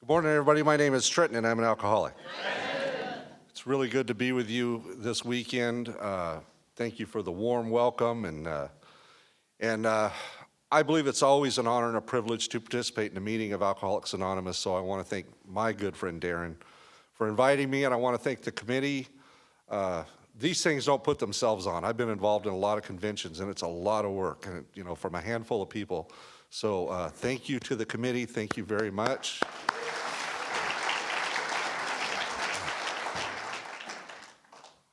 Morning, everybody. My name is Trenton, and I'm an alcoholic. It's really good to be with you this weekend. Thank you for the warm welcome, and I believe it's always an honor and a privilege to participate in a meeting of Alcoholics Anonymous. So I want to thank my good friend Darren for inviting me, and I want to thank the committee. These things don't put themselves on. I've been involved in a lot of conventions, and it's a lot of work, and from a handful of people. So thank you to the committee. Thank you very much.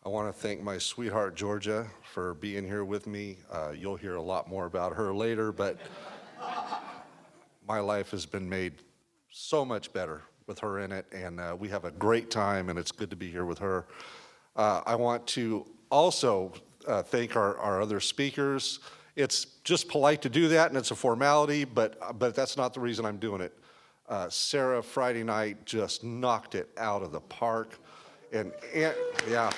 I want to thank my sweetheart, Georgia, for being here with me. You'll hear a lot more about her later, but my life has been made so much better with her in it, and we have a great time, and it's good to be here with her. I want to also thank our other speakers. It's just polite to do that, and it's a formality, but that's not the reason I'm doing it. Sarah, Friday night, just knocked it out of the park, and yeah.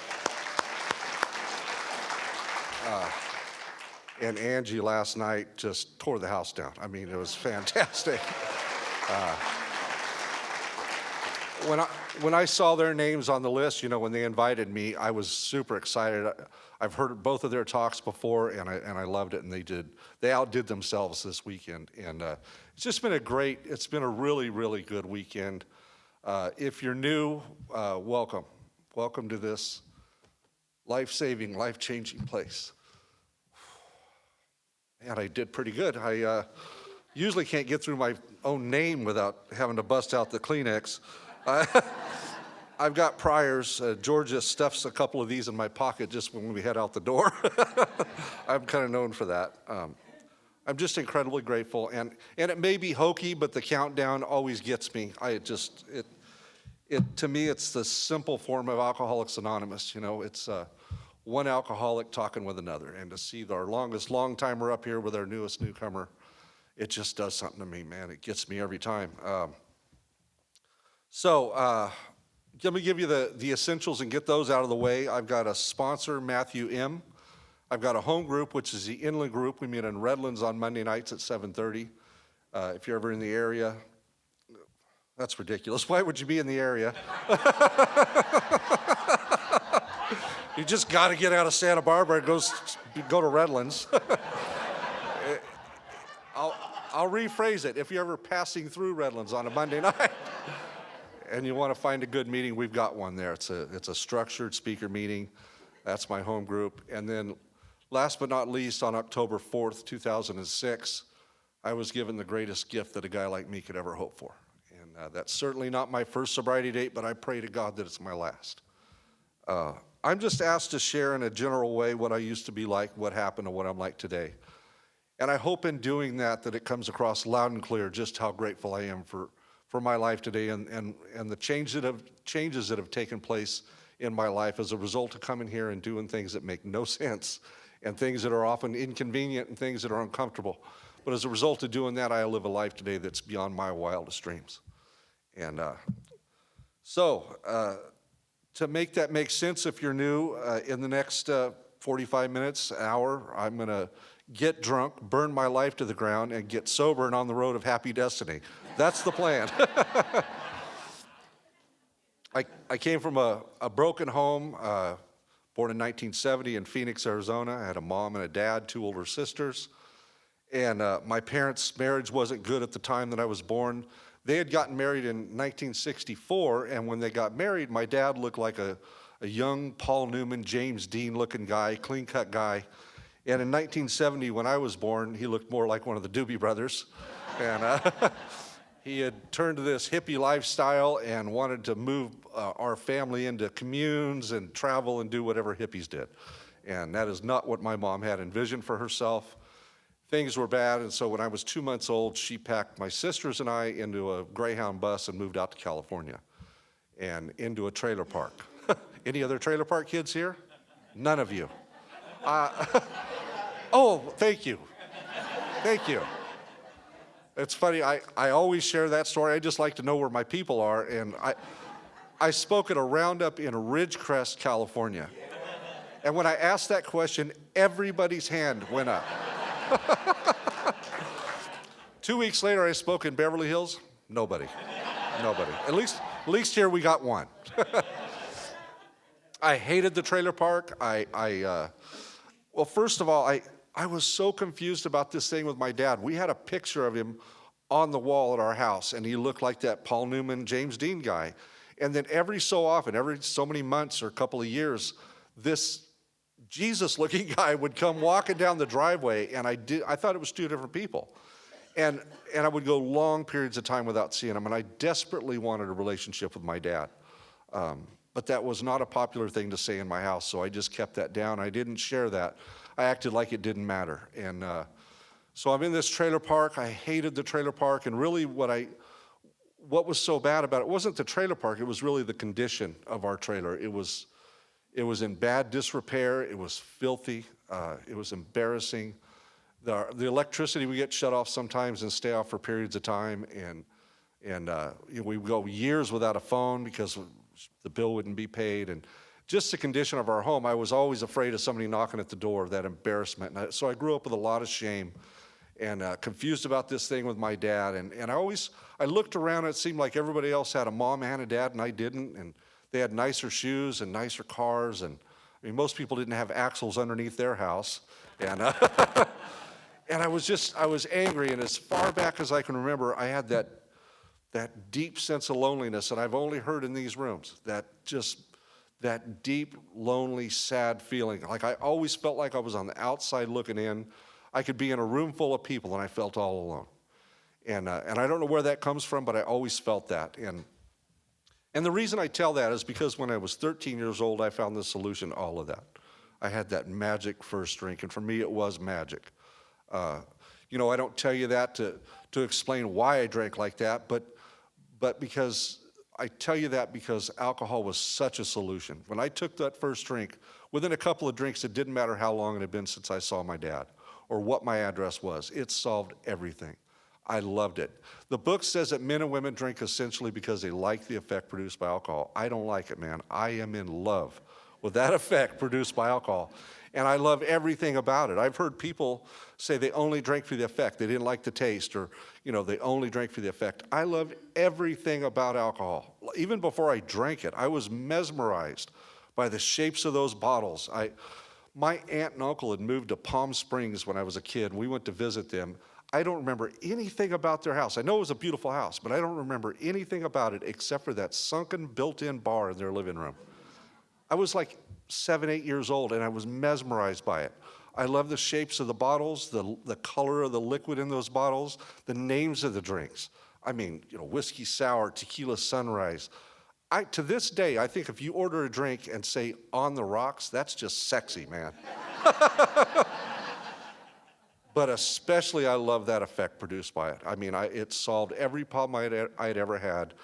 And Angie last night just tore the house down. I mean, it was fantastic. When I saw their names on the list, when they invited me, I was super excited. I've heard both of their talks before, and I loved it. And they outdid themselves this weekend. And it's just been it's been a really, really good weekend. If you're new, welcome. Welcome to this life-saving, life-changing place. And I did pretty good. I usually can't get through my own name without having to bust out the Kleenex. I've got priors. Georgia stuffs a couple of these in my pocket just when we head out the door. I'm kind of known for that. I'm just incredibly grateful. And it may be hokey, but the countdown always gets me. To me, it's the simple form of Alcoholics Anonymous. It's one alcoholic talking with another. And to see our longest long-timer up here with our newest newcomer, it just does something to me, man. It gets me every time. So let me give you the essentials and get those out of the way. I've got a sponsor, Matthew M. I've got a home group, which is the Inland Group. We meet in Redlands on Monday nights at 7:30. If you're ever in the area, that's ridiculous. Why would you be in the area? You just got to get out of Santa Barbara and go to Redlands. I'll rephrase it. If you're ever passing through Redlands on a Monday night and you want to find a good meeting, we've got one there. It's a structured speaker meeting. That's my home group. And then last but not least, on October 4th, 2006, I was given the greatest gift that a guy like me could ever hope for. And that's certainly not my first sobriety date, but I pray to God that it's my last. I'm just asked to share in a general way what I used to be like, what happened, and what I'm like today. And I hope in doing that it comes across loud and clear just how grateful I am for my life today and the changes that have taken place in my life as a result of coming here and doing things that make no sense and things that are often inconvenient and things that are uncomfortable. But as a result of doing that, I live a life today that's beyond my wildest dreams. And to make that make sense, if you're new, in the next 45 minutes, hour, I'm going to get drunk, burn my life to the ground, and get sober and on the road of happy destiny. That's the plan. I came from a broken home, born in 1970 in Phoenix, Arizona. I had a mom and a dad, 2 older sisters. And my parents' marriage wasn't good at the time that I was born. They had gotten married in 1964, and when they got married, my dad looked like a young Paul Newman, James Dean looking guy, clean-cut guy. And in 1970, when I was born, he looked more like one of the Doobie Brothers. And he had turned to this hippie lifestyle and wanted to move our family into communes and travel and do whatever hippies did. And that is not what my mom had envisioned for herself. Things were bad, and so when I was 2 months old, she packed my sisters and I into a Greyhound bus and moved out to California and into a trailer park. Any other trailer park kids here? None of you. Oh, thank you. Thank you. It's funny, I always share that story. I just like to know where my people are, and I spoke at a roundup in Ridgecrest, California. And when I asked that question, everybody's hand went up. 2 weeks later, I spoke in Beverly Hills. Nobody. Nobody. At least here we got one. I hated the trailer park. Well, first of all, I was so confused about this thing with my dad. We had a picture of him on the wall at our house, and he looked like that Paul Newman, James Dean guy. And then every so often, every so many months or a couple of years, this Jesus-looking guy would come walking down the driveway, and I thought it was two different people. And I would go long periods of time without seeing him, and I desperately wanted a relationship with my dad. But that was not a popular thing to say in my house, so I just kept that down. I didn't share that. I acted like it didn't matter. And so I'm in this trailer park. I hated the trailer park, and really what was so bad about it wasn't the trailer park, it was really the condition of our trailer. It was in bad disrepair, it was filthy, it was embarrassing. The electricity would get shut off sometimes and stay off for periods of time, and we would go years without a phone because the bill wouldn't be paid. And just the condition of our home, I was always afraid of somebody knocking at the door, that embarrassment. So I grew up with a lot of shame and confused about this thing with my dad. And I looked around and it seemed like everybody else had a mom and a dad and I didn't. And they had nicer shoes and nicer cars. And I mean, most people didn't have axles underneath their house. And and I was angry. And as far back as I can remember, I had that deep sense of loneliness that I've only heard in these rooms, that deep, lonely, sad feeling. Like I always felt like I was on the outside looking in. I could be in a room full of people and I felt all alone. And I don't know where that comes from, but I always felt that. And the reason I tell that is because when I was 13 years old, I found the solution to all of that. I had that magic first drink, and for me it was magic. I don't tell you that to explain why I drank like that, but because I tell you that because alcohol was such a solution. When I took that first drink, within a couple of drinks, it didn't matter how long it had been since I saw my dad or what my address was. It solved everything. I loved it. The book says that men and women drink essentially because they like the effect produced by alcohol. I don't like it, man. I am in love with that effect produced by alcohol. And I love everything about it. I've heard people say they only drank for the effect. They didn't like the taste, or, they only drank for the effect. I love everything about alcohol. Even before I drank it, I was mesmerized by the shapes of those bottles. My aunt and uncle had moved to Palm Springs when I was a kid. We went to visit them. I don't remember anything about their house. I know it was a beautiful house, but I don't remember anything about it except for that sunken built-in bar in their living room. I was like 7, 8 years old, and I was mesmerized by it. I love the shapes of the bottles, the color of the liquid in those bottles, the names of the drinks. I mean, whiskey sour, tequila sunrise. To this day, I think if you order a drink and say on the rocks, that's just sexy, man. But especially I love that effect produced by it. I mean, it solved every problem I had ever had.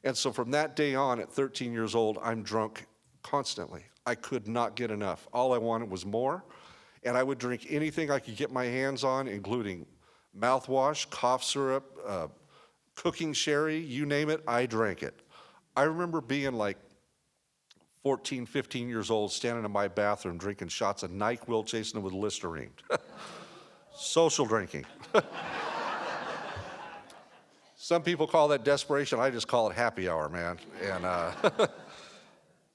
And so from that day on, at 13 years old, I'm drunk constantly. I could not get enough. All I wanted was more. And I would drink anything I could get my hands on, including mouthwash, cough syrup, cooking sherry, you name it, I drank it. I remember being like 14, 15 years old, standing in my bathroom drinking shots of NyQuil, chasing it with Listerine. Social drinking. Some people call that desperation. I just call it happy hour, man.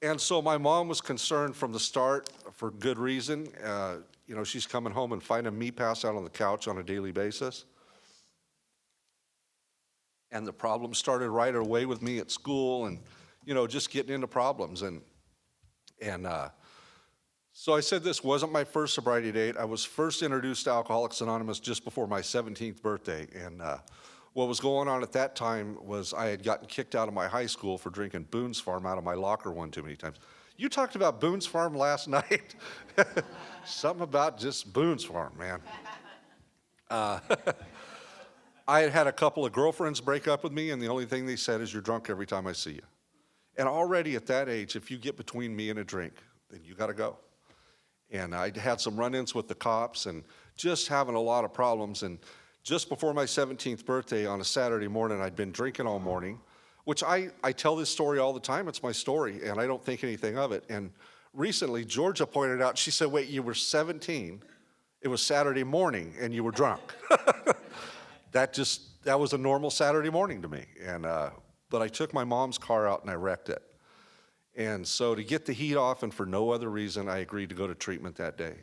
And so my mom was concerned from the start for good reason. She's coming home and finding me passed out on the couch on a daily basis. And the problem started right away with me at school and, just getting into problems. So I said this wasn't my first sobriety date. I was first introduced to Alcoholics Anonymous just before my 17th birthday. And what was going on at that time was I had gotten kicked out of my high school for drinking Boone's Farm out of my locker one too many times. You talked about Boone's Farm last night. Something about just Boone's Farm, man. I had had a couple of girlfriends break up with me, and the only thing they said is, "You're drunk every time I see you." And already at that age, if you get between me and a drink, then you got to go. And I had some run-ins with the cops and just having a lot of problems. And just before my 17th birthday on a Saturday morning, I'd been drinking all morning, which I tell this story all the time. It's my story, and I don't think anything of it. And recently, Georgia pointed out, she said, "Wait, you were 17, it was Saturday morning, and you were drunk." That was a normal Saturday morning to me. And but I took my mom's car out and I wrecked it. And so to get the heat off and for no other reason, I agreed to go to treatment that day.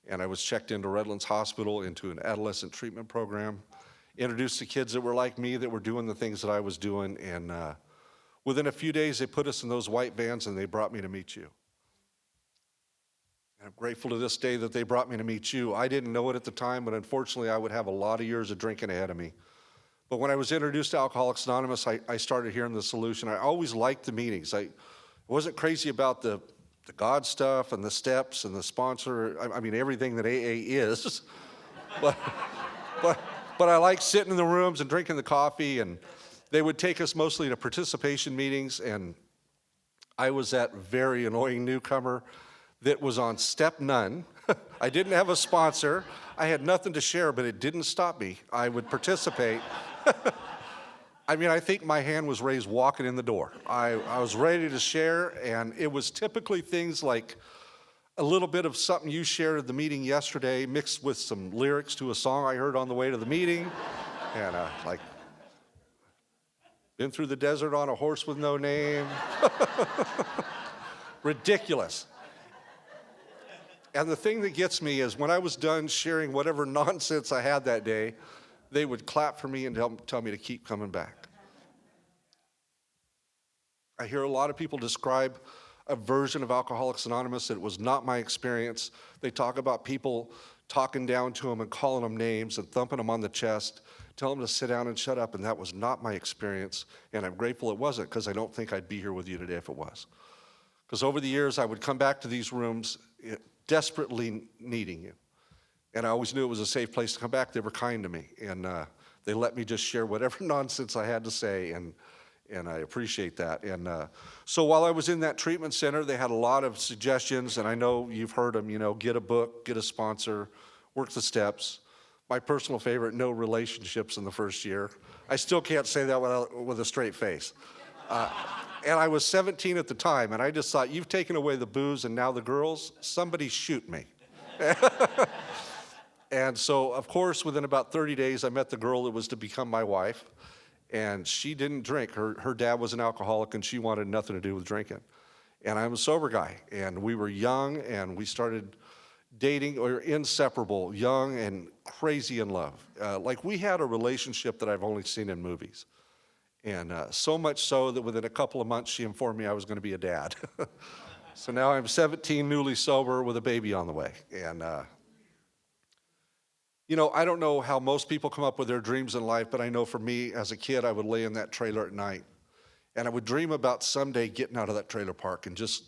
And I was checked into Redlands Hospital into an adolescent treatment program, introduced to kids that were like me that were doing the things that I was doing. And within a few days, they put us in those white vans and they brought me to meet you. And I'm grateful to this day that they brought me to meet you. I didn't know it at the time, but unfortunately, I would have a lot of years of drinking ahead of me. But when I was introduced to Alcoholics Anonymous, I started hearing the solution. I always liked the meetings. I wasn't crazy about the God stuff and the steps and the sponsor. I mean, everything that AA is. but I liked sitting in the rooms and drinking the coffee, and they would take us mostly to participation meetings, and I was that very annoying newcomer that was on step none. I didn't have a sponsor. I had nothing to share, but it didn't stop me. I would participate. I mean, I think my hand was raised walking in the door. I was ready to share, and it was typically things like a little bit of something you shared at the meeting yesterday mixed with some lyrics to a song I heard on the way to the meeting. And like, been through the desert on a horse with no name. Ridiculous. And the thing that gets me is when I was done sharing whatever nonsense I had that day, they would clap for me and tell me to keep coming back. I hear a lot of people describe a version of Alcoholics Anonymous that was not my experience. They talk about people talking down to them and calling them names and thumping them on the chest, telling them to sit down and shut up, and that was not my experience, and I'm grateful it wasn't, because I don't think I'd be here with you today if it was. Because over the years, I would come back to these rooms desperately needing you. And I always knew it was a safe place to come back. They were kind to me, and they let me just share whatever nonsense I had to say, and I appreciate that. And so while I was in that treatment center, they had a lot of suggestions, and I know you've heard them, get a book, get a sponsor, work the steps. My personal favorite, no relationships in the first year. I still can't say that with a straight face. And I was 17 at the time, and I just thought, you've taken away the booze and now the girls, somebody shoot me. And so, of course, within about 30 days, I met the girl that was to become my wife, and she didn't drink. Her dad was an alcoholic, and she wanted nothing to do with drinking. And I'm a sober guy, and we were young, and we started dating. We were inseparable, young and crazy in love. Like, we had a relationship that I've only seen in movies. And so much so that within a couple of months, she informed me I was going to be a dad. So now I'm 17, newly sober, with a baby on the way. And I don't know how most people come up with their dreams in life, but I know for me, as a kid, I would lay in that trailer at night, and I would dream about someday getting out of that trailer park and just,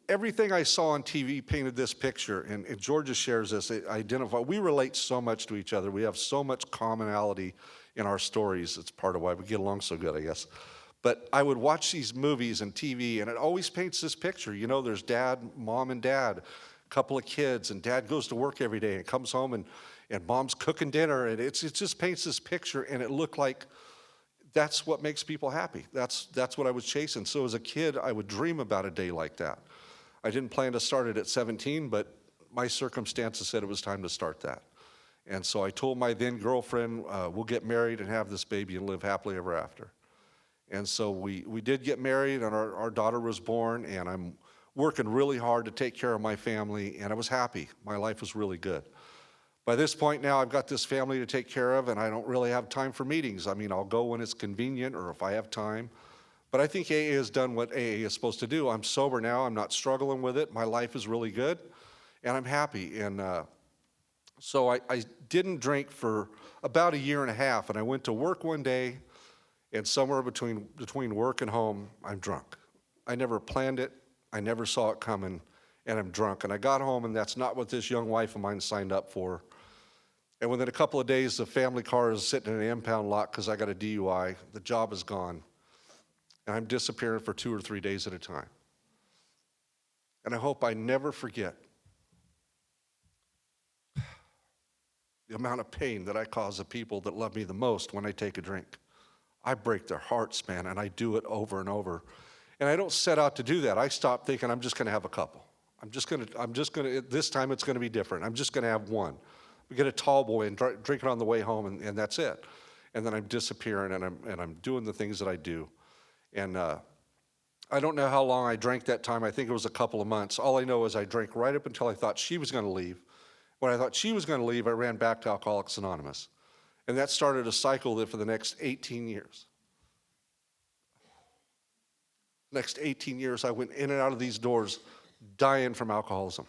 everything I saw on TV painted this picture, and Georgia shares this. We relate so much to each other. We have so much commonality in our stories. It's part of why we get along so good, I guess. But I would watch these movies and TV, and it always paints this picture. There's dad, mom, and dad, couple of kids, and dad goes to work every day and comes home and mom's cooking dinner, and it just paints this picture, and it looked like that's what makes people happy. That's what I was chasing. So as a kid, I would dream about a day like that. I didn't plan to start it at 17, but my circumstances said it was time to start that. And so I told my then girlfriend, we'll get married and have this baby and live happily ever after. And so we did get married, and our daughter was born, and I'm working really hard to take care of my family, and I was happy. My life was really good. By this point now, I've got this family to take care of, and I don't really have time for meetings. I mean, I'll go when it's convenient or if I have time. But I think AA has done what AA is supposed to do. I'm sober now. I'm not struggling with it. My life is really good, and I'm happy. And so I didn't drink for about a year and a half, and I went to work one day, and somewhere between work and home, I'm drunk. I never planned it. I never saw it coming, and I'm drunk. And I got home, and that's not what this young wife of mine signed up for. And within a couple of days, the family car is sitting in an impound lot because I got a DUI. The job is gone. And I'm disappearing for 2 or 3 days at a time. And I hope I never forget the amount of pain that I cause the people that love me the most when I take a drink. I break their hearts, man, and I do it over and over. And I don't set out to do that. I stop thinking I'm just going to have a couple. I'm just going to, this time it's going to be different. I'm just going to have one. We get a tall boy and drink it on the way home, and that's it. and then I'm disappearing, and I'm doing the things that I do. And I don't know how long I drank that time. I think it was a couple of months. All I know is I drank right up until I thought she was going to leave. When I thought she was going to leave, I ran back to Alcoholics Anonymous. And that started a cycle that for the next 18 years. Next 18 years, I went in and out of these doors dying from alcoholism,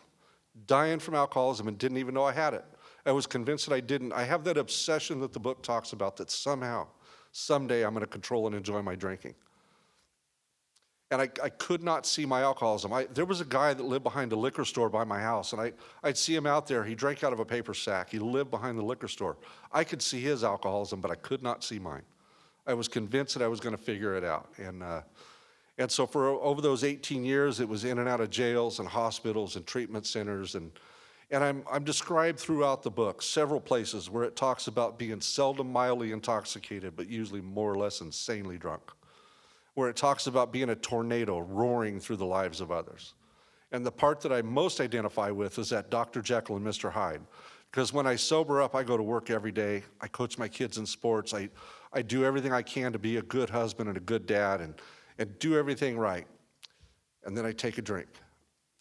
and didn't even know I had it. I was convinced that I didn't. I have that obsession that the book talks about, that somehow, someday I'm going to control and enjoy my drinking. And I could not see my alcoholism. There was a guy that lived behind a liquor store by my house, and I'd see him out there. He drank out of a paper sack. He lived behind the liquor store. I could see his alcoholism, but I could not see mine. I was convinced that I was going to figure it out. And so for over those 18 years, it was in and out of jails and hospitals and treatment centers. And I'm described throughout the book several places where it talks about being seldom mildly intoxicated, but usually more or less insanely drunk, where it talks about being a tornado roaring through the lives of others. And the part that I most identify with is that Dr. Jekyll and Mr. Hyde. Because when I sober up, I go to work every day. I coach my kids in sports. I do everything I can to be a good husband and a good dad and do everything right. And then I take a drink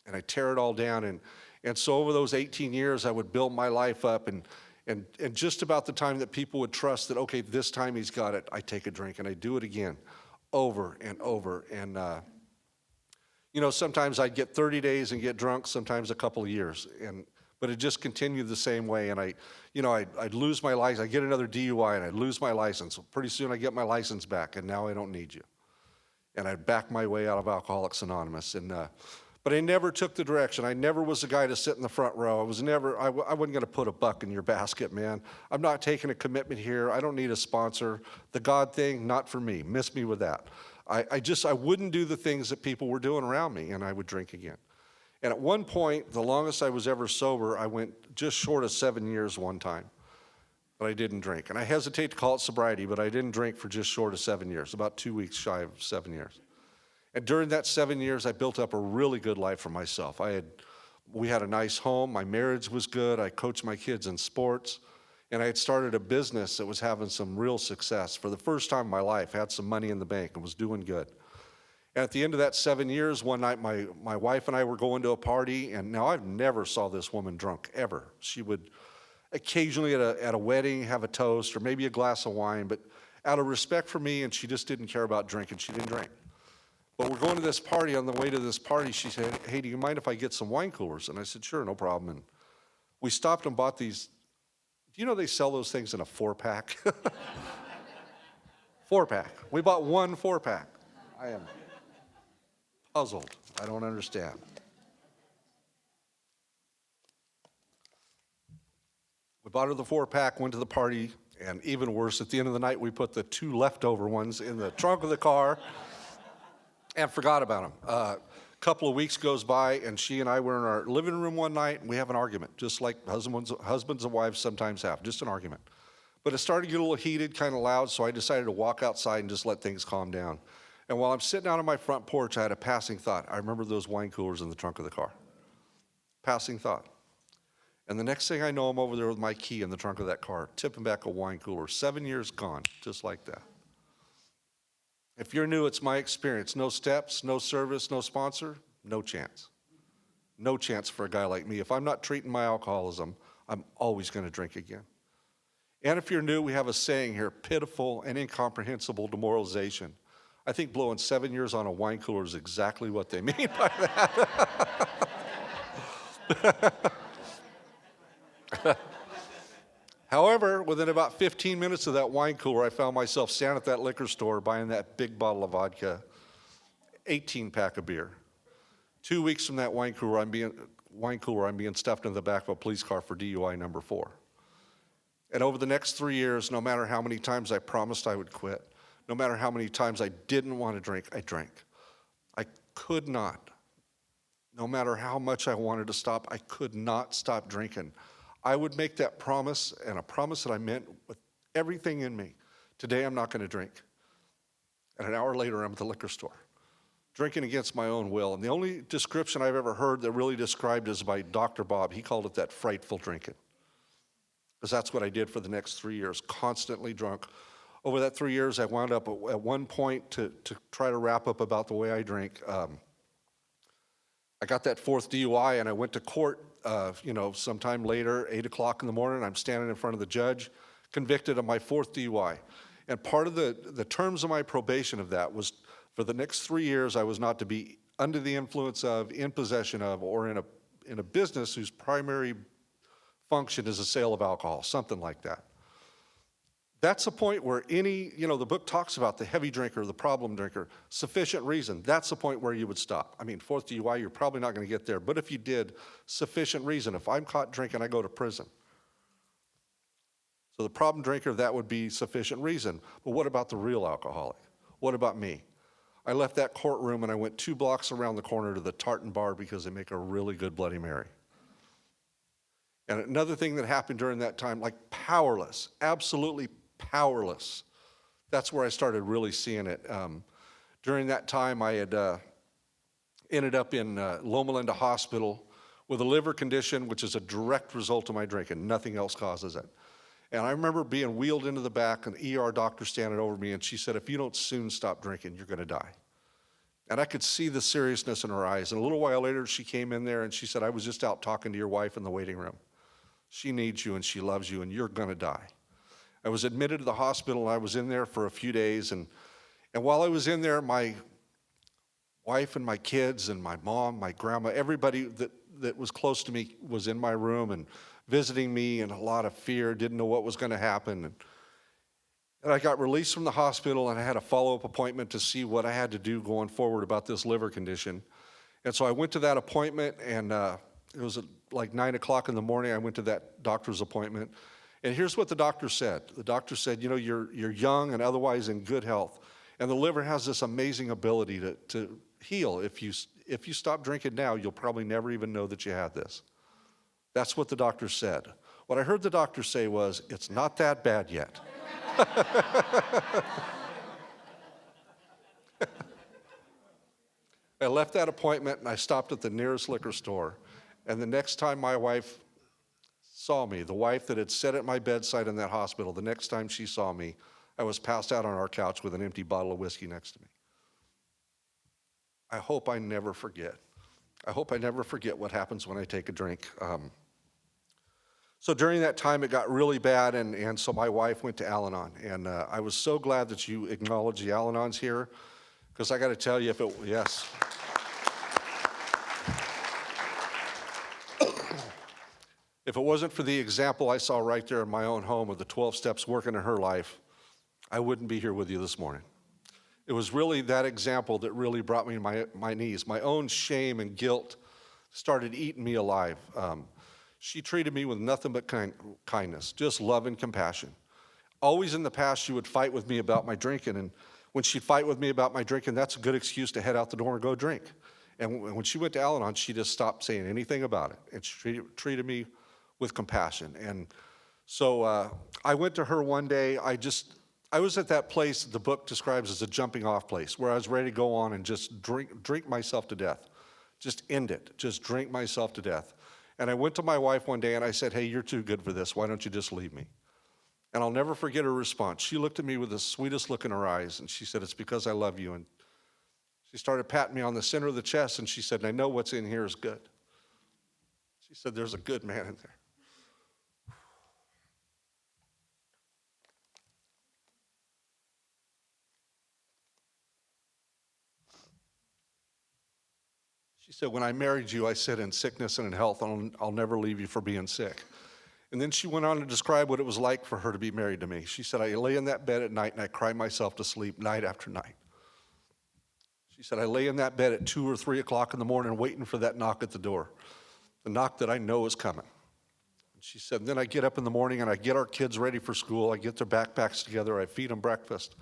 and I tear it all down. And so over those 18 years, I would build my life up, and just about the time that people would trust that, okay, this time he's got it, I take a drink and I do it again over and over. And, sometimes I'd get 30 days and get drunk, sometimes a couple of years. But it just continued the same way. And I'd lose my license. I'd get another DUI and I'd lose my license. Pretty soon I get my license back, and now I don't need you. And I'd back my way out of Alcoholics Anonymous. But I never took the direction. I never was the guy to sit in the front row. I wasn't going to put a buck in your basket, man. I'm not taking a commitment here. I don't need a sponsor. The God thing, not for me. Miss me with that. I wouldn't do the things that people were doing around me, and I would drink again. And at one point, the longest I was ever sober, I went just short of 7 years one time. But I didn't drink. And I hesitate to call it sobriety, but I didn't drink for just short of 7 years, about 2 weeks shy of 7 years. And during that 7 years, I built up a really good life for myself. We had a nice home. My marriage was good. I coached my kids in sports. And I had started a business that was having some real success. For the first time in my life, I had some money in the bank and was doing good. And at the end of that 7 years, one night, my wife and I were going to a party. And now I've never saw this woman drunk, ever. She would occasionally at a wedding have a toast or maybe a glass of wine, but out of respect for me, and she just didn't care about drinking, she didn't drink. But we're going to this party. On the way to this party, she said, hey, do you mind if I get some wine coolers? And I said, sure, no problem. And we stopped and bought these. Do you know they sell those things in a 4-pack? 4-pack. We bought one 4-pack. I am puzzled. I don't understand. We bought her the 4-pack, went to the party, and even worse, at the end of the night, we put the 2 leftover ones in the trunk of the car and forgot about them. A couple of weeks goes by, and she and I were in our living room one night, and we have an argument, just like husbands and wives sometimes have, just an argument. But it started to get a little heated, kind of loud, so I decided to walk outside and just let things calm down. And while I'm sitting out on my front porch, I had a passing thought. I remember those wine coolers in the trunk of the car. Passing thought. And the next thing I know, I'm over there with my key in the trunk of that car, tipping back a wine cooler. 7 years gone, just like that. If you're new, it's my experience. No steps, no service, no sponsor, no chance. No chance for a guy like me. If I'm not treating my alcoholism, I'm always going to drink again. And if you're new, we have a saying here, pitiful and incomprehensible demoralization. I think blowing 7 years on a wine cooler is exactly what they mean by that. However, within about 15 minutes of that wine cooler, I found myself standing at that liquor store buying that big bottle of vodka, 18-pack of beer. 2 weeks from that wine cooler, I'm being stuffed in the back of a police car for DUI number 4. And over the next 3 years, no matter how many times I promised I would quit, no matter how many times I didn't want to drink, I drank. I could not. No matter how much I wanted to stop, I could not stop drinking. I would make that promise, and a promise that I meant with everything in me. Today I'm not going to drink. And an hour later, I'm at the liquor store, drinking against my own will. And the only description I've ever heard that really described is by Dr. Bob. He called it that frightful drinking. Because that's what I did for the next 3 years, constantly drunk, over that 3 years, I wound up at one point to try to wrap up about the way I drink. I got that fourth DUI, and I went to court, sometime later, 8 o'clock in the morning. I'm standing in front of the judge, convicted of my fourth DUI. And part of the terms of my probation of that was for the next 3 years, I was not to be under the influence of, in possession of, or in a business whose primary function is the sale of alcohol, something like that. That's a point where the book talks about the heavy drinker, the problem drinker, sufficient reason. That's the point where you would stop. I mean, fourth DUI, you're probably not going to get there. But if you did, sufficient reason. If I'm caught drinking, I go to prison. So the problem drinker, that would be sufficient reason. But what about the real alcoholic? What about me? I left that courtroom and I went 2 blocks around the corner to the Tartan Bar because they make a really good Bloody Mary. And another thing that happened during that time, like powerless, absolutely powerless. That's where I started really seeing it. During that time, I had ended up in Loma Linda Hospital with a liver condition, which is a direct result of my drinking. Nothing else causes it. And I remember being wheeled into the back, an ER doctor standing over me, and she said, if you don't soon stop drinking, you're going to die. And I could see the seriousness in her eyes. And a little while later, she came in there and she said, I was just out talking to your wife in the waiting room. She needs you and she loves you and you're going to die. I was admitted to the hospital and I was in there for a few days. And while I was in there, my wife and my kids and my mom, my grandma, everybody that was close to me was in my room and visiting me, and a lot of fear, didn't know what was going to happen. And I got released from the hospital and I had a follow-up appointment to see what I had to do going forward about this liver condition. And so I went to that appointment, and it was like 9 o'clock in the morning. I went to that doctor's appointment. And here's what the doctor said. The doctor said, you're young and otherwise in good health. And the liver has this amazing ability to heal. If you stop drinking now, you'll probably never even know that you had this. That's what the doctor said. What I heard the doctor say was, it's not that bad yet. I left that appointment and I stopped at the nearest liquor store. And the next time my wife saw me, the wife that had sat at my bedside in that hospital, the next time she saw me, I was passed out on our couch with an empty bottle of whiskey next to me. I hope I never forget. I hope I never forget what happens when I take a drink. So during that time, it got really bad, and so my wife went to Al-Anon. And I was so glad that you acknowledge the Al-Anons here, because I got to tell you, yes. If it wasn't for the example I saw right there in my own home of the 12 steps working in her life, I wouldn't be here with you this morning. It was really that example that really brought me to my knees. My own shame and guilt started eating me alive. She treated me with nothing but kindness, just love and compassion. Always in the past, she would fight with me about my drinking, and when she'd fight with me about my drinking, that's a good excuse to head out the door and go drink. And when she went to Al-Anon, she just stopped saying anything about it, and she treated me with compassion. And so I went to her one day. I was at that place the book describes as a jumping off place, where I was ready to go on and just drink myself to death. Just end it. Just drink myself to death. And I went to my wife one day and I said, hey, you're too good for this. Why don't you just leave me? And I'll never forget her response. She looked at me with the sweetest look in her eyes, and she said, it's because I love you. And she started patting me on the center of the chest, and she said, I know what's in here is good. She said, there's a good man in there. She said, when I married you, I said in sickness and in health, I'll never leave you for being sick. And then she went on to describe what it was like for her to be married to me. She said, I lay in that bed at night and I cry myself to sleep night after night. She said, I lay in that bed at 2 or 3 o'clock in the morning waiting for that knock at the door, the knock that I know is coming. And she said, then I get up in the morning and I get our kids ready for school. I get their backpacks together. I feed them breakfast.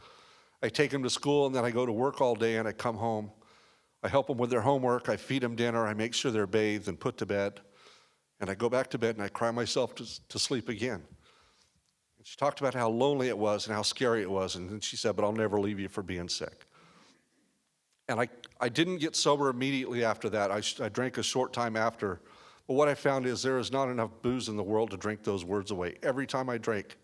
I take them to school, and then I go to work all day, and I come home. I help them with their homework. I feed them dinner. I make sure they're bathed and put to bed. And I go back to bed and I cry myself to sleep again. And she talked about how lonely it was and how scary it was. And then she said, but I'll never leave you for being sick. And I didn't get sober immediately after that. I drank a short time after. But what I found is there is not enough booze in the world to drink those words away. Every time I drank,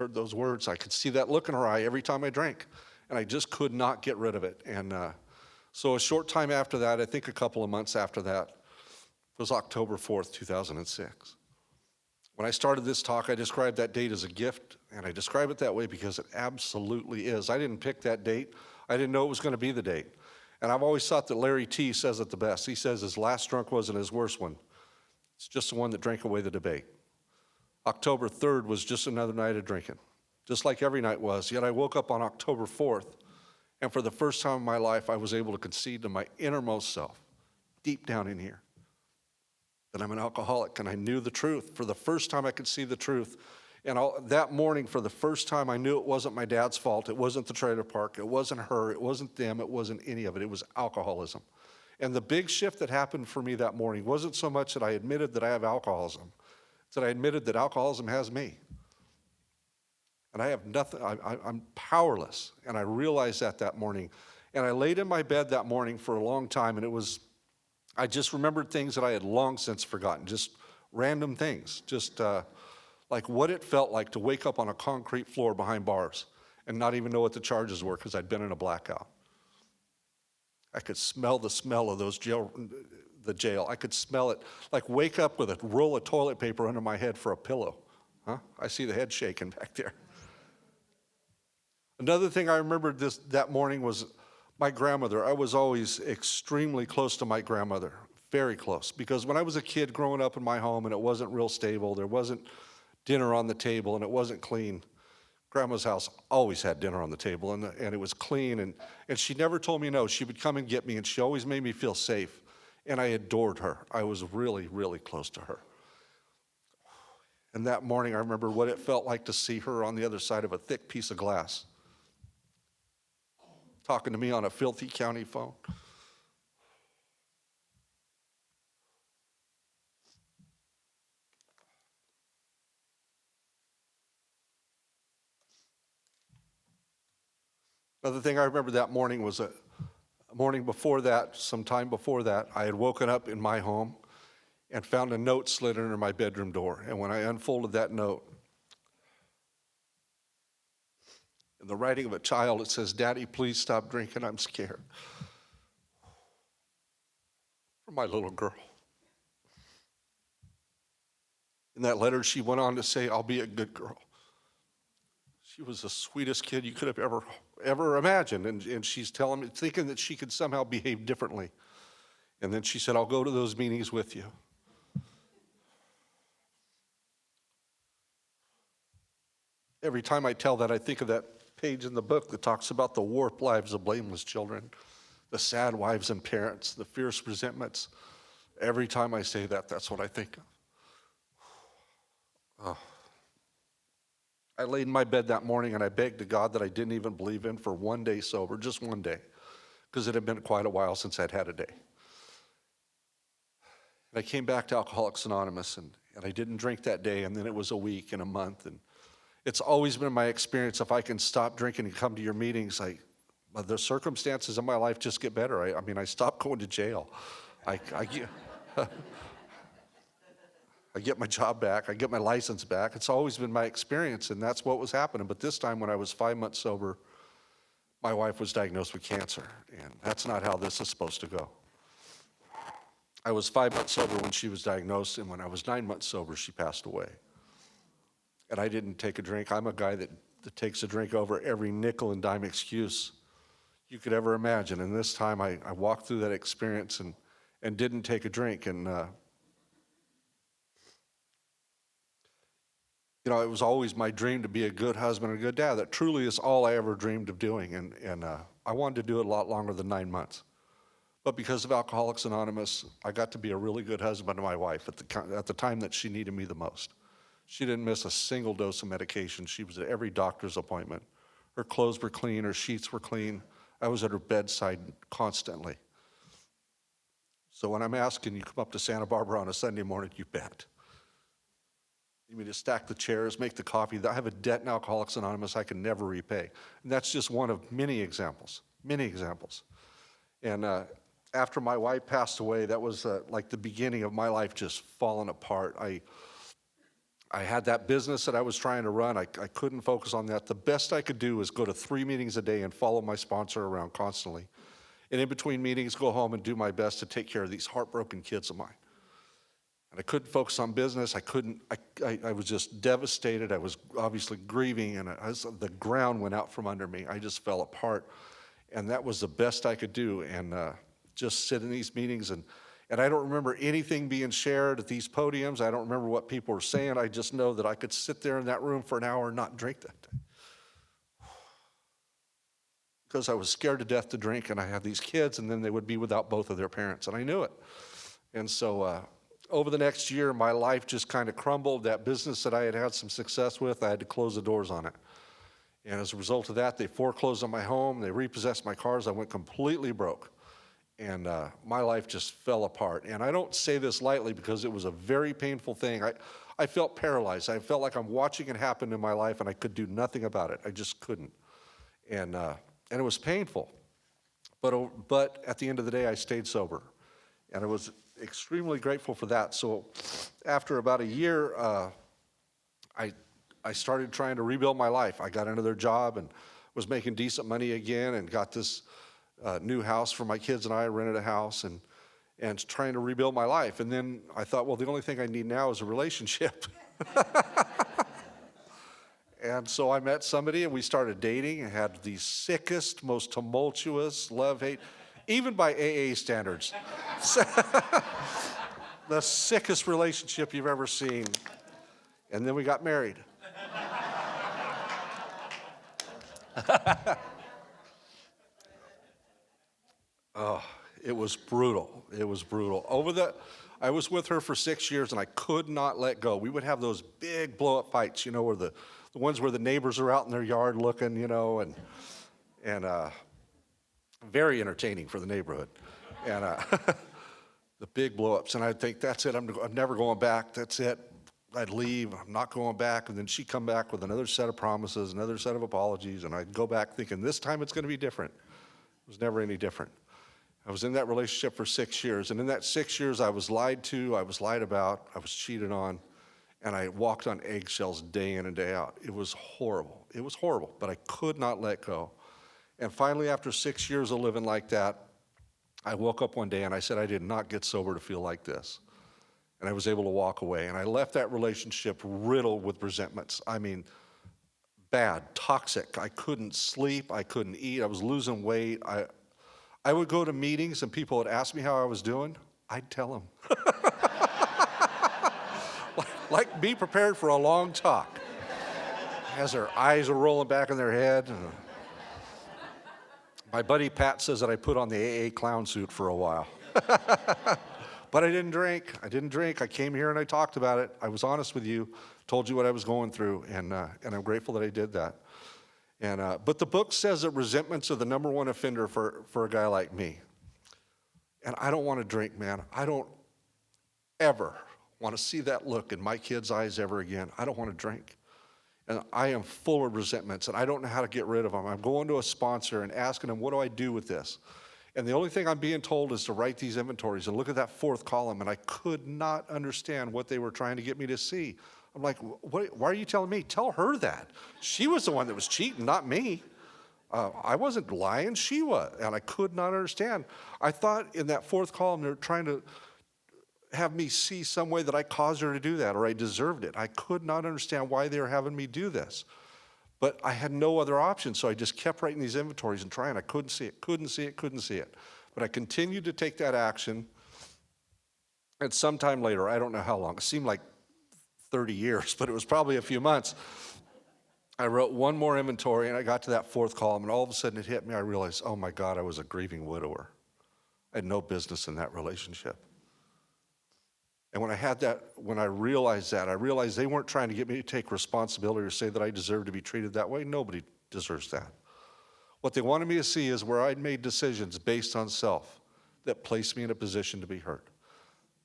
heard those words. I could see that look in her eye every time I drank, and I just could not get rid of it. And so a short time after that, I think a couple of months after that, was October 4th, 2006. When I started this talk, I described that date as a gift, and I describe it that way because it absolutely is. I didn't pick that date. I didn't know it was going to be the date. And I've always thought that Larry T. says it the best. He says his last drunk wasn't his worst one. It's just the one that drank away the debate. October 3rd was just another night of drinking, just like every night was. Yet I woke up on October 4th, and for the first time in my life, I was able to concede to my innermost self, deep down in here, that I'm an alcoholic, and I knew the truth. For the first time, I could see the truth. And that morning, for the first time, I knew it wasn't my dad's fault. It wasn't the trailer park. It wasn't her. It wasn't them. It wasn't any of it. It was alcoholism. And the big shift that happened for me that morning wasn't so much that I admitted that I have alcoholism. It's that I admitted that alcoholism has me. And I have nothing. I'm powerless. And I realized that morning. And I laid in my bed that morning for a long time, and I just remembered things that I had long since forgotten, just random things, just like what it felt like to wake up on a concrete floor behind bars and not even know what the charges were because I'd been in a blackout. I could smell the smell of the jail. I could smell it, like wake up with a roll of toilet paper under my head for a pillow. Huh? I see the head shaking back there. Another thing I remembered that morning was my grandmother. I was always extremely close to my grandmother, very close, because when I was a kid growing up in my home and it wasn't real stable, there wasn't dinner on the table and it wasn't clean. Grandma's house always had dinner on the table and it was clean, and she never told me no. She would come and get me, and she always made me feel safe, and I adored her. I was really, really close to her. And that morning I remember what it felt like to see her on the other side of a thick piece of glass, talking to me on a filthy county phone. Another thing I remember that morning was a morning before that, some time before that, I had woken up in my home and found a note slid under my bedroom door. And when I unfolded that note, in the writing of a child, it says, "Daddy, please stop drinking. I'm scared." For my little girl. In that letter, she went on to say, "I'll be a good girl." She was the sweetest kid you could have ever imagined. And she's telling me, thinking that she could somehow behave differently. And then she said, "I'll go to those meetings with you." Every time I tell that, I think of that page in the book that talks about the warped lives of blameless children, the sad wives and parents, the fierce resentments. Every time I say that, that's what I think of. Oh. I laid in my bed that morning and I begged to God that I didn't even believe in for one day sober, just one day, because it had been quite a while since I'd had a day. And I came back to Alcoholics Anonymous, and I didn't drink that day, and then it was a week and a month. And it's always been my experience, if I can stop drinking and come to your meetings, the circumstances in my life just get better. I stopped going to jail. I get my job back. I get my license back. It's always been my experience, and that's what was happening. But this time, when I was 5 months sober, my wife was diagnosed with cancer, and that's not how this is supposed to go. I was 5 months sober when she was diagnosed, and when I was 9 months sober, she passed away. And I didn't take a drink. I'm a guy that takes a drink over every nickel and dime excuse you could ever imagine. And this time, I walked through that experience and didn't take a drink. And it was always my dream to be a good husband and a good dad. That truly is all I ever dreamed of doing. And I wanted to do it a lot longer than 9 months. But because of Alcoholics Anonymous, I got to be a really good husband to my wife at the time that she needed me the most. She didn't miss a single dose of medication. She was at every doctor's appointment. Her clothes were clean, her sheets were clean. I was at her bedside constantly. So when I'm asking you to come up to Santa Barbara on a Sunday morning, you bet. You mean to stack the chairs, make the coffee. I have a debt in Alcoholics Anonymous I can never repay. And that's just one of many examples, many examples. And after my wife passed away, that was like the beginning of my life just falling apart. I had that business that I was trying to run. I couldn't focus on that. The best I could do was go to 3 meetings a day and follow my sponsor around constantly. And in between meetings, go home and do my best to take care of these heartbroken kids of mine. And I couldn't focus on business. I was just devastated. I was obviously grieving, and the ground went out from under me. I just fell apart. And that was the best I could do, and just sit in these meetings. And I don't remember anything being shared at these podiums. I don't remember what people were saying. I just know that I could sit there in that room for an hour and not drink that day. Because I was scared to death to drink, and I had these kids, and then they would be without both of their parents, and I knew it. And so over the next year, my life just kind of crumbled. That business that I had some success with, I had to close the doors on it. And as a result of that, they foreclosed on my home, they repossessed my cars, I went completely broke. And my life just fell apart. And I don't say this lightly because it was a very painful thing. I felt paralyzed. I felt like I'm watching it happen in my life, and I could do nothing about it. I just couldn't. And it was painful. But at the end of the day, I stayed sober. And I was extremely grateful for that. So after about a year, I started trying to rebuild my life. I got another job and was making decent money again, and got this new house for my kids, and I rented a house and trying to rebuild my life. And then I thought, well, the only thing I need now is a relationship. And so I met somebody, and we started dating, and had the sickest, most tumultuous love-hate, even by AA standards. The sickest relationship you've ever seen. And then we got married. Oh, it was brutal. It was brutal. I was with her for 6 years, and I could not let go. We would have those big blow-up fights, where the ones where the neighbors are out in their yard looking, and very entertaining for the neighborhood. And the big blow-ups. And I'd think, that's it, I'm never going back, that's it. I'd leave, I'm not going back, and then she'd come back with another set of promises, another set of apologies, and I'd go back thinking, this time it's going to be different. It was never any different. I was in that relationship for 6 years, and in that 6 years, I was lied to, I was lied about, I was cheated on, and I walked on eggshells day in and day out. It was horrible. It was horrible, but I could not let go. And finally, after 6 years of living like that, I woke up one day and I said, I did not get sober to feel like this. And I was able to walk away. And I left that relationship riddled with resentments. I mean, bad, toxic. I couldn't sleep, I couldn't eat, I was losing weight. I would go to meetings and people would ask me how I was doing. I'd tell them. like be prepared for a long talk. As their eyes are rolling back in their head. My buddy Pat says that I put on the AA clown suit for a while. But I didn't drink. I came here and I talked about it. I was honest with you, told you what I was going through, and I'm grateful that I did that. But the book says that resentments are the number one offender for a guy like me. And I don't want to drink, man. I don't ever want to see that look in my kids' eyes ever again. I don't want to drink. And I am full of resentments, and I don't know how to get rid of them. I'm going to a sponsor and asking them, what do I do with this? And the only thing I'm being told is to write these inventories and look at that fourth column, and I could not understand what they were trying to get me to see. I'm like, why are you telling me? Tell her that. She was the one that was cheating, not me. I wasn't lying, she was, and I could not understand. I thought in that fourth column, they're trying to have me see some way that I caused her to do that, or I deserved it. I could not understand why they were having me do this. But I had no other option, so I just kept writing these inventories and trying. I couldn't see it. But I continued to take that action, and sometime later, I don't know how long, it seemed like 30 years, but it was probably a few months, I wrote one more inventory, and I got to that fourth column, and all of a sudden it hit me. I realized, oh my God, I was a grieving widower. I had no business in that relationship. And when I realized they weren't trying to get me to take responsibility or say that I deserve to be treated that way. Nobody deserves that. What they wanted me to see is where I'd made decisions based on self that placed me in a position to be hurt.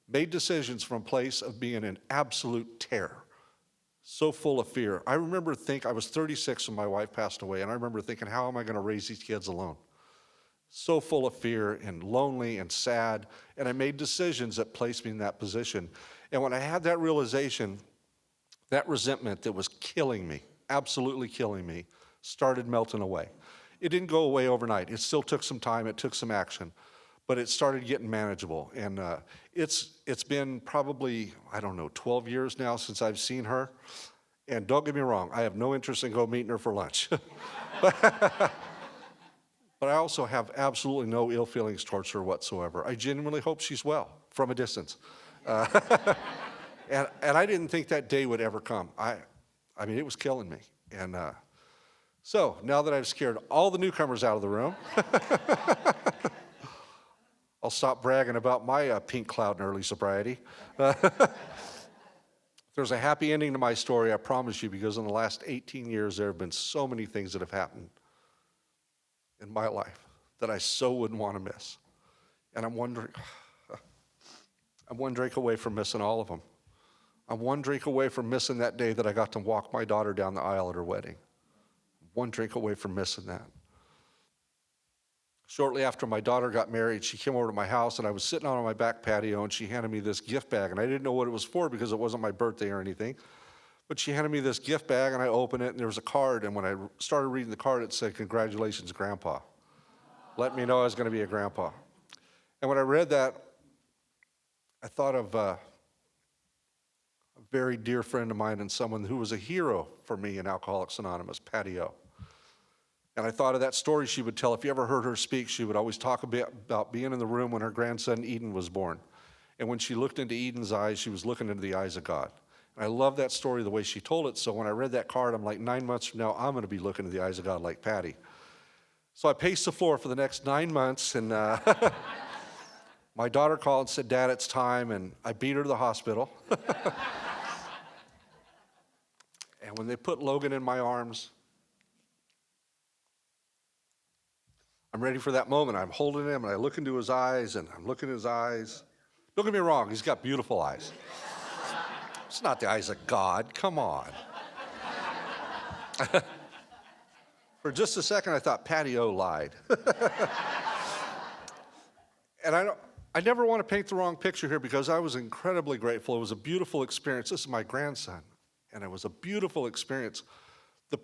Made decisions from a place of being in absolute terror, so full of fear. I was 36 when my wife passed away, and I remember thinking, how am I going to raise these kids alone? So full of fear and lonely and sad, and I made decisions that placed me in that position. And when I had that realization, That resentment that was killing me, absolutely killing me, started melting away. It didn't go away overnight. It still took some time. It took some action, but it started getting manageable. And it's been probably, 12 years now since I've seen her. And don't get me wrong, I have no interest in going meeting her for lunch. But I also have absolutely no ill feelings towards her whatsoever. I genuinely hope she's well from a distance. And I didn't think that day would ever come. I mean, it was killing me. And so now that I've scared all the newcomers out of the room, I'll stop bragging about my pink cloud and early sobriety. There's a happy ending to my story, I promise you, because in the last 18 years, there have been so many things that have happened in my life that I so wouldn't want to miss. And I'm one drink away from missing all of them. I'm one drink away from missing that day that I got to walk my daughter down the aisle at her wedding. One drink away from missing that. Shortly after my daughter got married, she came over to my house, and I was sitting out on my back patio, and she handed me this gift bag, and I didn't know what it was for because it wasn't my birthday or anything. But she handed me this gift bag, and I opened it, and there was a card, and when I started reading the card, it said, "Congratulations, Grandpa." Let me know I was going to be a grandpa. And when I read that, I thought of a very dear friend of mine and someone who was a hero for me in Alcoholics Anonymous, Patty O. And I thought of that story she would tell. If you ever heard her speak, she would always talk a bit about being in the room when her grandson Eden was born. And when she looked into Eden's eyes, she was looking into the eyes of God. And I love that story, the way she told it. So when I read that card, I'm like, 9 months from now, I'm going to be looking into the eyes of God like Patty. So I paced the floor for the next 9 months, and my daughter called and said, "Dad, it's time," and I beat her to the hospital. And when they put Logan in my arms, I'm ready for that moment. I'm holding him, and I look into his eyes, and I'm looking at his eyes. Don't get me wrong, he's got beautiful eyes. It's not the eyes of God, come on. For just a second, I thought Patty O lied. And I never want to paint the wrong picture here because I was incredibly grateful. It was a beautiful experience. This is my grandson, and it was a beautiful experience.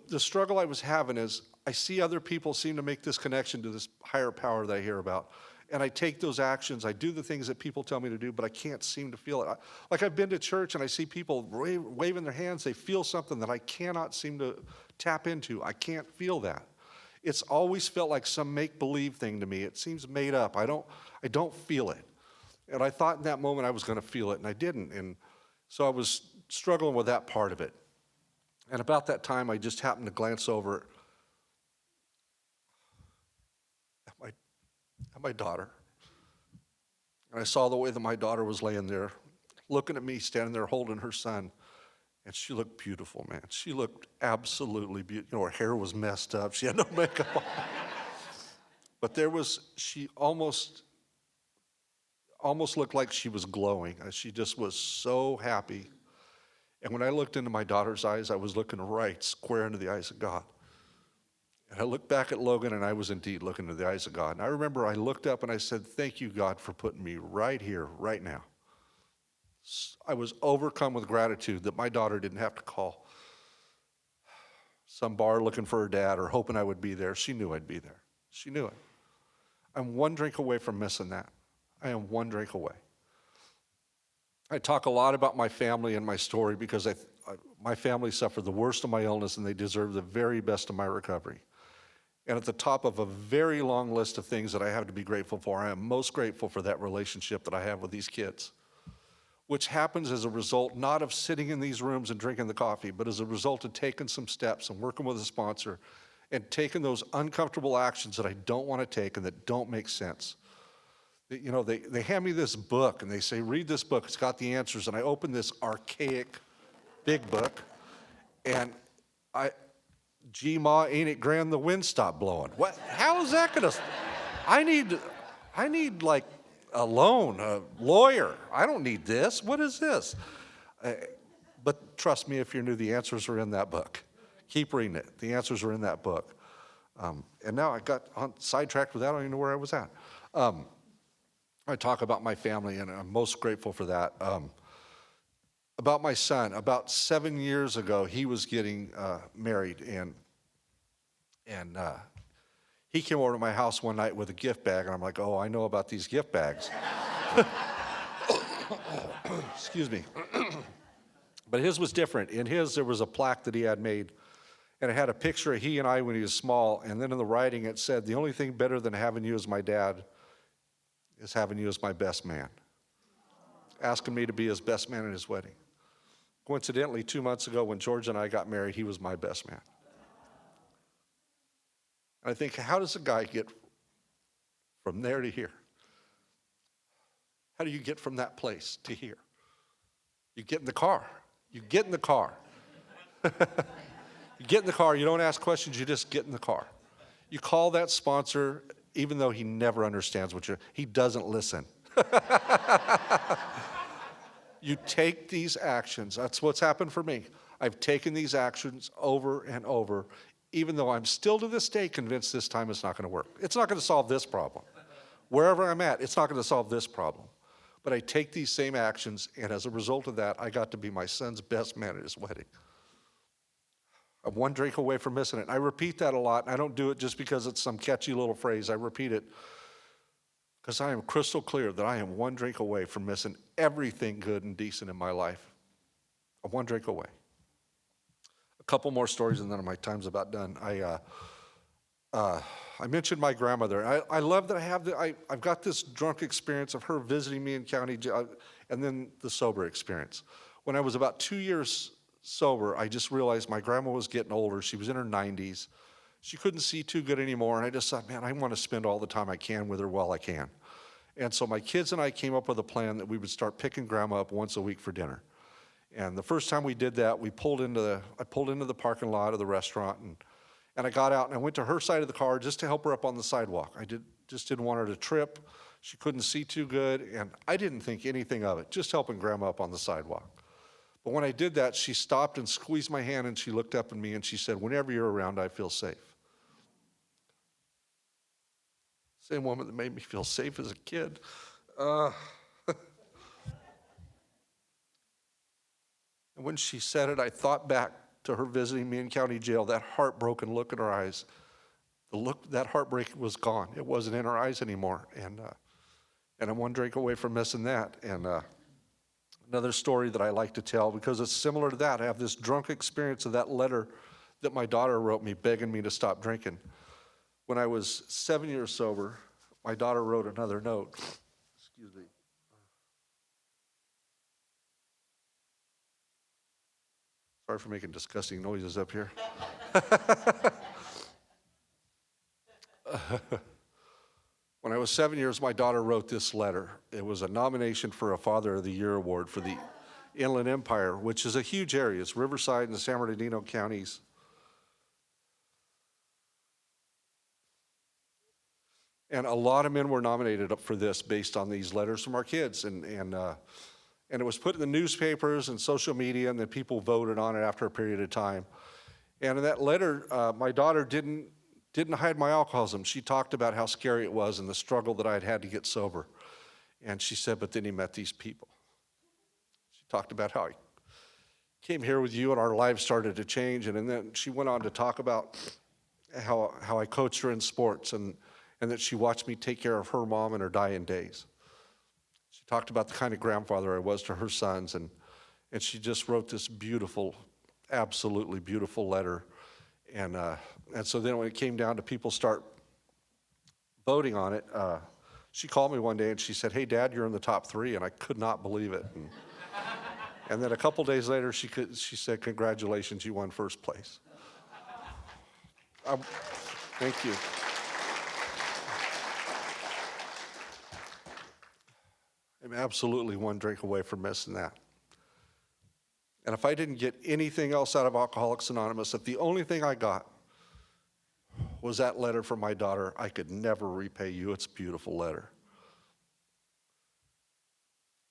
The struggle I was having is I see other people seem to make this connection to this higher power that I hear about. And I take those actions. I do the things that people tell me to do, but I can't seem to feel it. Like I've been to church and I see people waving their hands. They feel something that I cannot seem to tap into. I can't feel that. It's always felt like some make-believe thing to me. It seems made up. I don't feel it. And I thought in that moment I was going to feel it, and I didn't. And so I was struggling with that part of it. And about that time, I just happened to glance over at my daughter. And I saw the way that my daughter was laying there, looking at me, standing there holding her son. And she looked beautiful, man. She looked absolutely beautiful. Her hair was messed up. She had no makeup on. But she almost looked like she was glowing. She just was so happy. And when I looked into my daughter's eyes, I was looking right square into the eyes of God. And I looked back at Logan, and I was indeed looking into the eyes of God. And I remember I looked up and I said, "Thank you, God, for putting me right here, right now." I was overcome with gratitude that my daughter didn't have to call some bar looking for her dad or hoping I would be there. She knew I'd be there. She knew it. I'm one drink away from missing that. I am one drink away. I talk a lot about my family and my story because my family suffered the worst of my illness, and they deserve the very best of my recovery. And at the top of a very long list of things that I have to be grateful for, I am most grateful for that relationship that I have with these kids, which happens as a result not of sitting in these rooms and drinking the coffee, but as a result of taking some steps and working with a sponsor and taking those uncomfortable actions that I don't want to take and that don't make sense. They hand me this book and they say, "Read this book, it's got the answers." And I open this archaic big book, and "Gee, Ma, ain't it grand the wind stopped blowing?" What? How is that gonna? I need like a loan, a lawyer. I don't need this. What is this? But trust me, if you're new, the answers are in that book. Keep reading it. The answers are in that book. And now I got sidetracked with that. I don't even know where I was at. I talk about my family, and I'm most grateful for that. About my son, about 7 years ago, he was getting married, and he came over to my house one night with a gift bag, and I'm like, oh, I know about these gift bags. Excuse me. But his was different. In his, there was a plaque that he had made, and it had a picture of he and I when he was small, and then in the writing it said, the only thing better than having you as my dad is having you as my best man. Asking me to be his best man at his wedding. Coincidentally, 2 months ago when George and I got married, he was my best man. And I think, how does a guy get from there to here? How do you get from that place to here? You get in the car. You get in the car. You get in the car, you don't ask questions, you just get in the car. You call that sponsor, even though he never understands he doesn't listen. You take these actions. That's what's happened for me. I've taken these actions over and over, even though I'm still to this day convinced this time it's not going to work. It's not going to solve this problem. Wherever I'm at, it's not going to solve this problem. But I take these same actions, and as a result of that, I got to be my son's best man at his wedding. I'm one drink away from missing it. And I repeat that a lot, and I don't do it just because it's some catchy little phrase. I repeat it because I am crystal clear that I am one drink away from missing everything good and decent in my life. I'm one drink away. A couple more stories, and then my time's about done. I mentioned my grandmother. I love that I've got this drunk experience of her visiting me in county jail, and then the sober experience. When I was about 2 years sober, I just realized my grandma was getting older. She was in her 90s. She couldn't see too good anymore, and I just thought, man, I want to spend all the time I can with her while I can. And so my kids and I came up with a plan that we would start picking grandma up once a week for dinner. And the first time we did that, I pulled into the parking lot of the restaurant, and I got out and I went to her side of the car just to help her up on the sidewalk. I just didn't want her to trip. She couldn't see too good, and I didn't think anything of it, just helping grandma up on the sidewalk. But when I did that, she stopped and squeezed my hand, and she looked up at me and she said, whenever you're around, I feel safe. Same woman that made me feel safe as a kid. And when she said it, I thought back to her visiting me in county jail, that heartbroken look in her eyes. That heartbreak was gone. It wasn't in her eyes anymore. And I'm one drink away from missing that. And another story that I like to tell, because it's similar to that. I have this drunk experience of that letter that my daughter wrote me begging me to stop drinking. When I was 7 years sober, my daughter wrote another note. Excuse me. Sorry for making disgusting noises up here. When I was 7 years, my daughter wrote this letter. It was a nomination for a Father of the Year award for the Inland Empire, which is a huge area. It's Riverside and the San Bernardino counties. And a lot of men were nominated up for this based on these letters from our kids. And it was put in the newspapers and social media, and then people voted on it after a period of time. And in that letter, my daughter didn't hide my alcoholism. She talked about how scary it was and the struggle that I had to get sober. And she said, but then he met these people. She talked about how he came here with you and our lives started to change. And then she went on to talk about how I coached her in sports and that she watched me take care of her mom in her dying days. She talked about the kind of grandfather I was to her sons, and she just wrote this beautiful, absolutely beautiful letter. And so then when it came down to people start voting on it, she called me one day and she said, hey, Dad, you're in the top 3, and I could not believe it. And then a couple days later, she said, congratulations, you won first place. Thank you. I'm absolutely one drink away from missing that. And if I didn't get anything else out of Alcoholics Anonymous, if the only thing I got was that letter from my daughter, I could never repay you. It's a beautiful letter.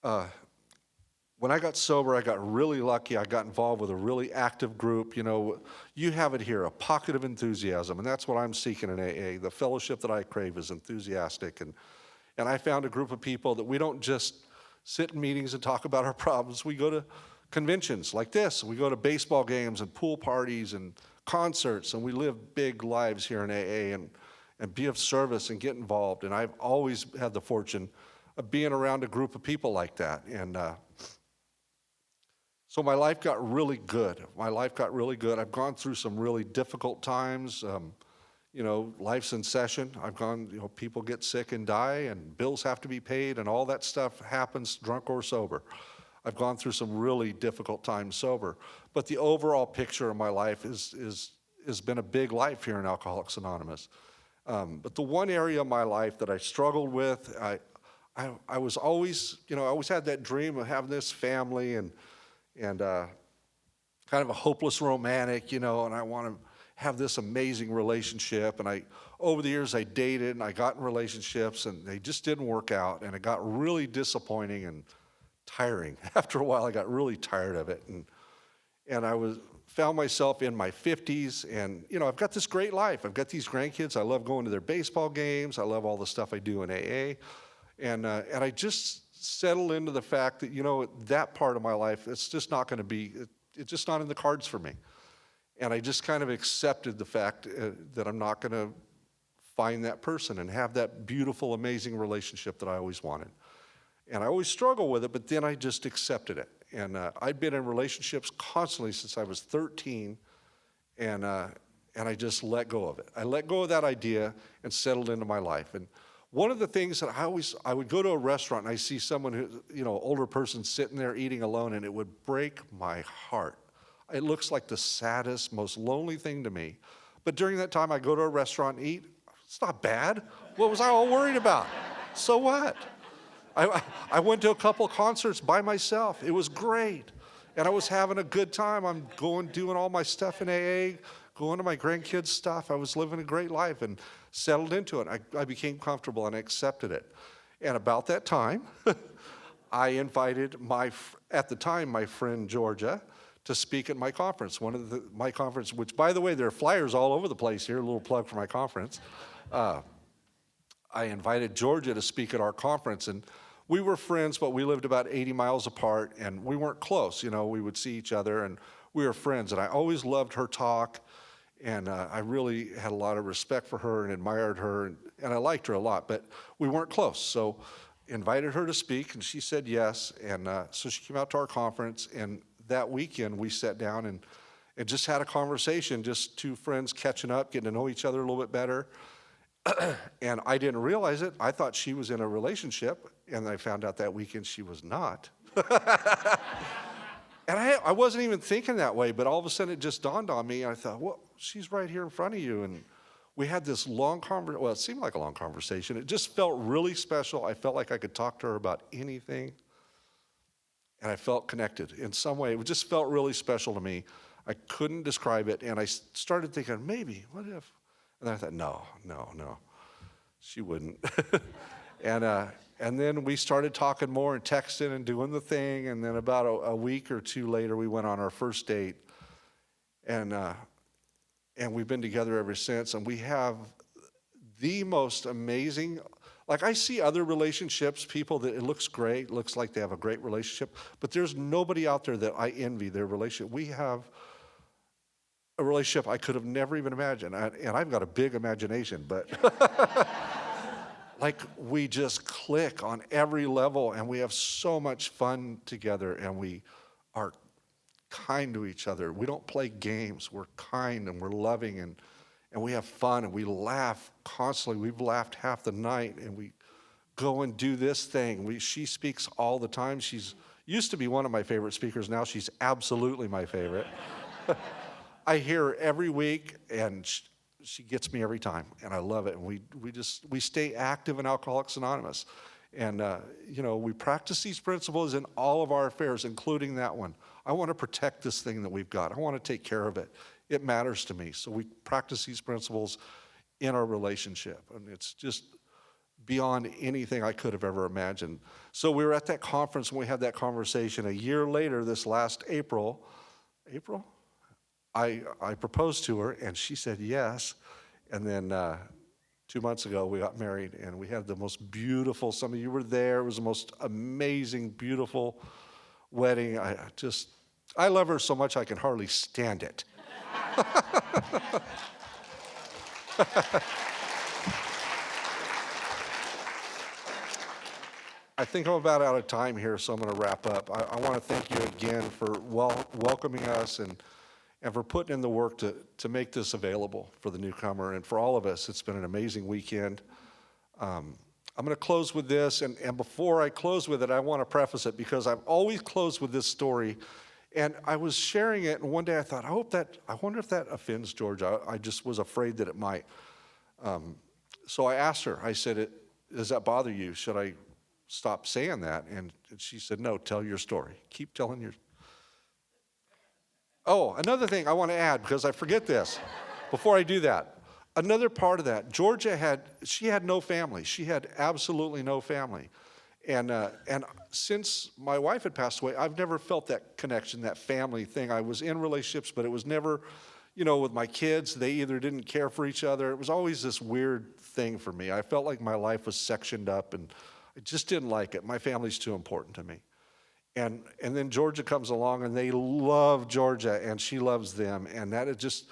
When I got sober, I got really lucky. I got involved with a really active group. You know, you have it here, a pocket of enthusiasm, and that's what I'm seeking in AA. The fellowship that I crave is enthusiastic, and I found a group of people that we don't just sit in meetings and talk about our problems. We go to conventions like this. We go to baseball games and pool parties and concerts, and we live big lives here in AA and be of service and get involved. And I've always had the fortune of being around a group of people like that. And so my life got really good. I've gone through some really difficult times. Life's in session. People get sick and die, and bills have to be paid, and all that stuff happens, drunk or sober. I've gone through some really difficult times sober. But the overall picture of my life has been a big life here in Alcoholics Anonymous. But the one area of my life that I struggled with, I was always, I always had that dream of having this family and kind of a hopeless romantic, and I want to have this amazing relationship. And over the years, I dated and I got in relationships, and they just didn't work out, and it got really disappointing and tiring. After a while, I got really tired of it, and I found myself in my 50s, and I've got this great life. I've got these grandkids. I love going to their baseball games. I love all the stuff I do in AA, and I just settled into the fact that that part of my life, it's just not going to be. It's just not in the cards for me. And I just kind of accepted the fact that I'm not going to find that person and have that beautiful, amazing relationship that I always wanted. And I always struggle with it, but then I just accepted it. And I've been in relationships constantly since I was 13, and I just let go of it. I let go of that idea and settled into my life. And one of the things that I would go to a restaurant and I see someone who, older person sitting there eating alone, and it would break my heart. It looks like the saddest, most lonely thing to me. But during that time, I go to a restaurant and eat. It's not bad. What was I all worried about? So what? I went to a couple concerts by myself. It was great. And I was having a good time. I'm doing all my stuff in AA, going to my grandkids' stuff. I was living a great life and settled into it. I became comfortable and I accepted it. And about that time, I invited at the time, my friend Georgia to speak at my conference. My conference, which, by the way, there are flyers all over the place here, a little plug for my conference. I invited Georgia to speak at our conference, and we were friends, but we lived about 80 miles apart, and we weren't close. We would see each other, and we were friends, and I always loved her talk, and I really had a lot of respect for her and admired her, and I liked her a lot, but we weren't close. So invited her to speak, and she said yes, and so she came out to our conference, and that weekend we sat down and just had a conversation, just two friends catching up, getting to know each other a little bit better. And I didn't realize it. I thought she was in a relationship, and I found out that weekend she was not. And I wasn't even thinking that way, but all of a sudden it just dawned on me, and I thought, well, she's right here in front of you. And we had this long conversation. Well, it seemed like a long conversation. It just felt really special. I felt like I could talk to her about anything. And I felt connected in some way. It just felt really special to me. I couldn't describe it. And I started thinking, maybe, what if? And then I thought, no, she wouldn't. And then we started talking more and texting and doing the thing. And then about a week or two later, we went on our first date. And we've been together ever since. And we have the most amazing. Like, I see other relationships, people that it looks great, looks like they have a great relationship, but there's nobody out there that I envy their relationship. We have a relationship I could have never even imagined, and I've got a big imagination, but like, we just click on every level, and we have so much fun together, and we are kind to each other. We don't play games. We're kind, and we're loving, and we have fun, and we laugh constantly. We've laughed half the night, and we go and do this thing. She speaks all the time. She's used to be one of my favorite speakers. Now she's absolutely my favorite. I hear her every week, and she gets me every time, and I love it. And we stay active in Alcoholics Anonymous. And, we practice these principles in all of our affairs, including that one. I want to protect this thing that we've got. I want to take care of it. It matters to me. So we practice these principles in our relationship. And it's just beyond anything I could have ever imagined. So we were at that conference and we had that conversation. A year later, this last April, I proposed to her and she said yes. And then 2 months ago, we got married and we had the most beautiful, some of you were there, it was the most amazing, beautiful wedding. I love her so much I can hardly stand it. I think I'm about out of time here, so I'm going to wrap up. I want to thank you again for welcoming us and for putting in the work to make this available for the newcomer. And for all of us, it's been an amazing weekend. I'm going to close with this, and before I close with it, I want to preface it because I've always closed with this story. And I was sharing it, and one day I thought, I wonder if that offends Georgia. I just was afraid that it might. So I asked her, I said, does that bother you? Should I stop saying that? And she said, no, tell your story. Keep telling your. Oh, another thing I want to add, because I forget this, before I do that. Another part of that, Georgia had no family. She had absolutely no family. And since my wife had passed away, I've never felt that connection, that family thing. I was in relationships, but it was never, with my kids, they either didn't care for each other. It was always this weird thing for me. I felt like my life was sectioned up, and I just didn't like it. My family's too important to me. And then Georgia comes along, and they love Georgia, and she loves them. And that is just,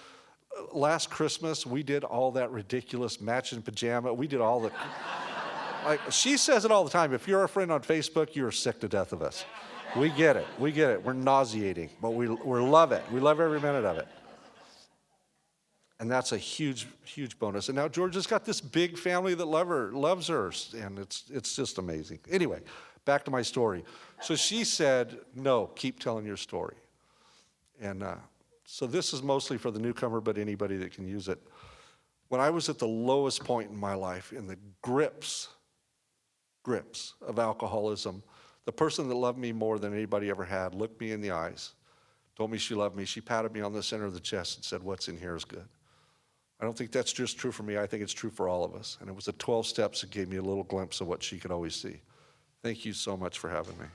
last Christmas, we did all that ridiculous matching pajama. We did all the... Like, she says it all the time. If you're a friend on Facebook, you're sick to death of us. We get it. We're nauseating, but we love it. We love every minute of it. And that's a huge, huge bonus. And now Georgia's got this big family that loves her, and it's just amazing. Anyway, back to my story. So she said, no, keep telling your story. And so this is mostly for the newcomer, but anybody that can use it. When I was at the lowest point in my life, in the grips of alcoholism, the person that loved me more than anybody ever had looked me in the eyes, told me she loved me. She patted me on the center of the chest and said, what's in here is good. I don't think that's just true for me. I think it's true for all of us. And it was the 12 steps that gave me a little glimpse of what she could always see. Thank you so much for having me.